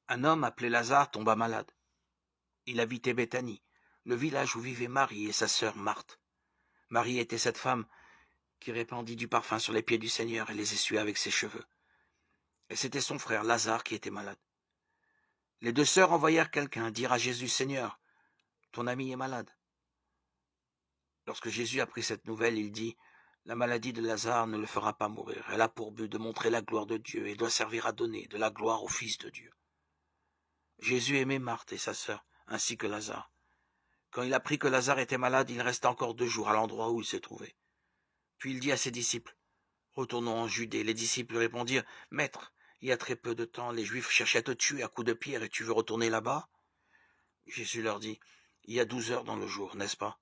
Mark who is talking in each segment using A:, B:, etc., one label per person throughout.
A: Un homme appelé Lazare tomba malade. Il habitait Béthanie, le village où vivaient Marie et sa sœur Marthe. Marie était cette femme qui répandit du parfum sur les pieds du Seigneur et les essuya avec ses cheveux. Et c'était son frère Lazare qui était malade. Les deux sœurs envoyèrent quelqu'un dire à Jésus, « Seigneur, ton ami est malade. » Lorsque Jésus apprit cette nouvelle, il dit, « La maladie de Lazare ne le fera pas mourir. Elle a pour but de montrer la gloire de Dieu et doit servir à donner de la gloire au Fils de Dieu. » Jésus aimait Marthe et sa sœur, ainsi que Lazare. Quand il apprit que Lazare était malade, il resta encore 2 jours à l'endroit où il se trouvait. Puis il dit à ses disciples, « Retournons en Judée. » Les disciples lui répondirent, « Maître, il y a très peu de temps, les Juifs cherchaient à te tuer à coups de pierre et tu veux retourner là-bas ?» Jésus leur dit, « Il y a 12 heures dans le jour, n'est-ce pas?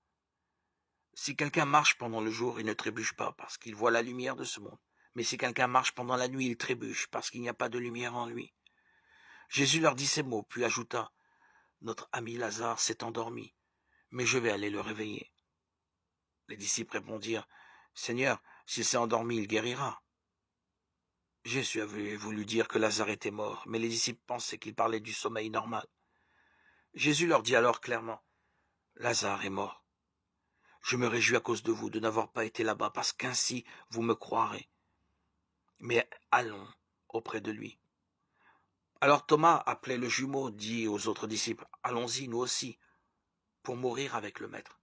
A: Si quelqu'un marche pendant le jour, il ne trébuche pas parce qu'il voit la lumière de ce monde. Mais si quelqu'un marche pendant la nuit, il trébuche parce qu'il n'y a pas de lumière en lui. » Jésus leur dit ces mots, puis ajouta, « Notre ami Lazare s'est endormi, mais je vais aller le réveiller. » Les disciples répondirent, « Seigneur, s'il s'est endormi, il guérira. » Jésus avait voulu dire que Lazare était mort, mais les disciples pensaient qu'il parlait du sommeil normal. Jésus leur dit alors clairement, « Lazare est mort. Je me réjouis à cause de vous de n'avoir pas été là-bas, parce qu'ainsi vous me croirez. Mais allons auprès de lui. » Alors Thomas, appelé le jumeau, dit aux autres disciples, « Allons-y, nous aussi, pour mourir avec le Maître. »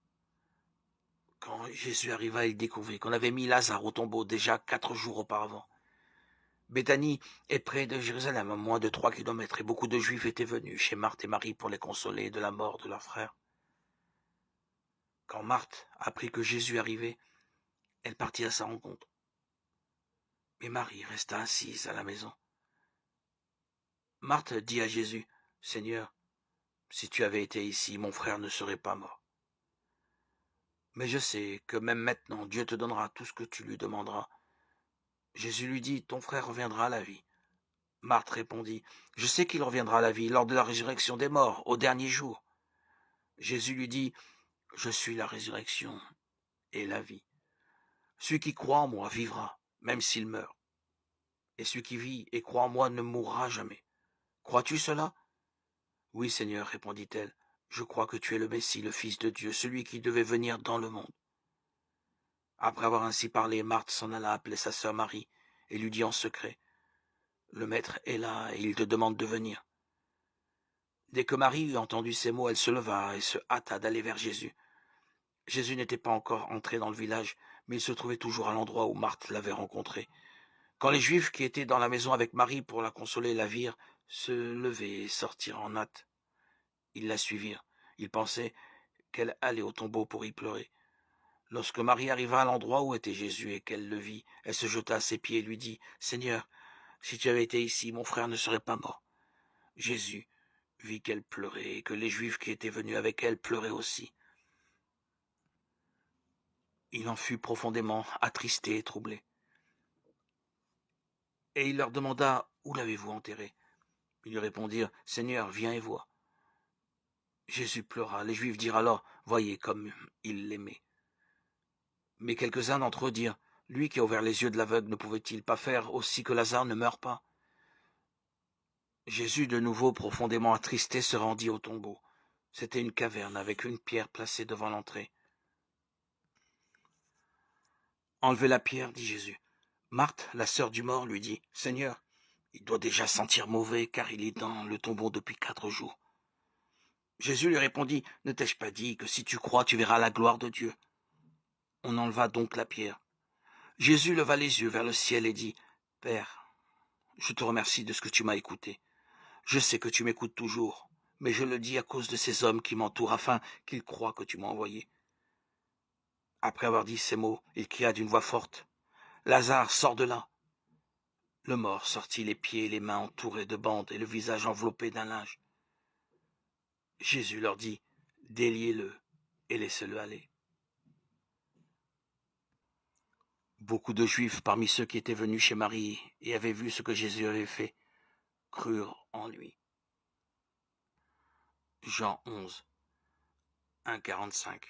A: Quand Jésus arriva, il découvrit qu'on avait mis Lazare au tombeau déjà 4 jours auparavant. Béthanie est près de Jérusalem, à moins de 3 kilomètres, et beaucoup de Juifs étaient venus chez Marthe et Marie pour les consoler de la mort de leur frère. Quand Marthe apprit que Jésus arrivait, elle partit à sa rencontre. Mais Marie resta assise à la maison. Marthe dit à Jésus, « Seigneur, si tu avais été ici, mon frère ne serait pas mort. Mais je sais que même maintenant, Dieu te donnera tout ce que tu lui demanderas. » Jésus lui dit, « Ton frère reviendra à la vie. » Marthe répondit, « Je sais qu'il reviendra à la vie lors de la résurrection des morts, au dernier jour. » Jésus lui dit, « Je suis la résurrection et la vie. Celui qui croit en moi vivra, même s'il meurt. Et celui qui vit et croit en moi ne mourra jamais. Crois-tu cela? » « Oui, Seigneur, répondit-elle, je crois que tu es le Messie, le Fils de Dieu, celui qui devait venir dans le monde. » Après avoir ainsi parlé, Marthe s'en alla appeler sa sœur Marie et lui dit en secret, « Le Maître est là et il te demande de venir. » Dès que Marie eut entendu ces mots, elle se leva et se hâta d'aller vers Jésus. Jésus n'était pas encore entré dans le village, mais il se trouvait toujours à l'endroit où Marthe l'avait rencontré. Quand les Juifs qui étaient dans la maison avec Marie pour la consoler la virent se lever et sortir en hâte. Ils la suivirent. Ils pensaient qu'elle allait au tombeau pour y pleurer. Lorsque Marie arriva à l'endroit où était Jésus et qu'elle le vit, elle se jeta à ses pieds et lui dit, « Seigneur, si tu avais été ici, mon frère ne serait pas mort. » Jésus vit qu'elle pleurait et que les Juifs qui étaient venus avec elle pleuraient aussi. Il en fut profondément attristé et troublé. Et il leur demanda, « Où l'avez-vous enterré ?» Ils lui répondirent, « Seigneur, viens et vois. » Jésus pleura. Les Juifs dirent alors, « Voyez comme il l'aimait. » Mais quelques-uns d'entre eux dirent, « Lui qui a ouvert les yeux de l'aveugle ne pouvait-il pas faire aussi que Lazare ne meure pas ?» Jésus, de nouveau profondément attristé, se rendit au tombeau. C'était une caverne avec une pierre placée devant l'entrée. « Enlevez la pierre, dit Jésus. » Marthe, la sœur du mort, lui dit, « Seigneur, il doit déjà sentir mauvais, car il est dans le tombeau depuis 4 jours. » Jésus lui répondit, « Ne t'ai-je pas dit que si tu crois, tu verras la gloire de Dieu ?» On enleva donc la pierre. Jésus leva les yeux vers le ciel et dit, « Père, je te remercie de ce que tu m'as écouté. Je sais que tu m'écoutes toujours, mais je le dis à cause de ces hommes qui m'entourent, afin qu'ils croient que tu m'as envoyé. » Après avoir dit ces mots, il cria d'une voix forte, « Lazare, sors de là !» Le mort sortit les pieds et les mains entourés de bandes et le visage enveloppé d'un linge. Jésus leur dit, « Déliez-le et laissez-le aller. » Beaucoup de Juifs parmi ceux qui étaient venus chez Marie et avaient vu ce que Jésus avait fait, crurent en lui. Jean 11, 1,45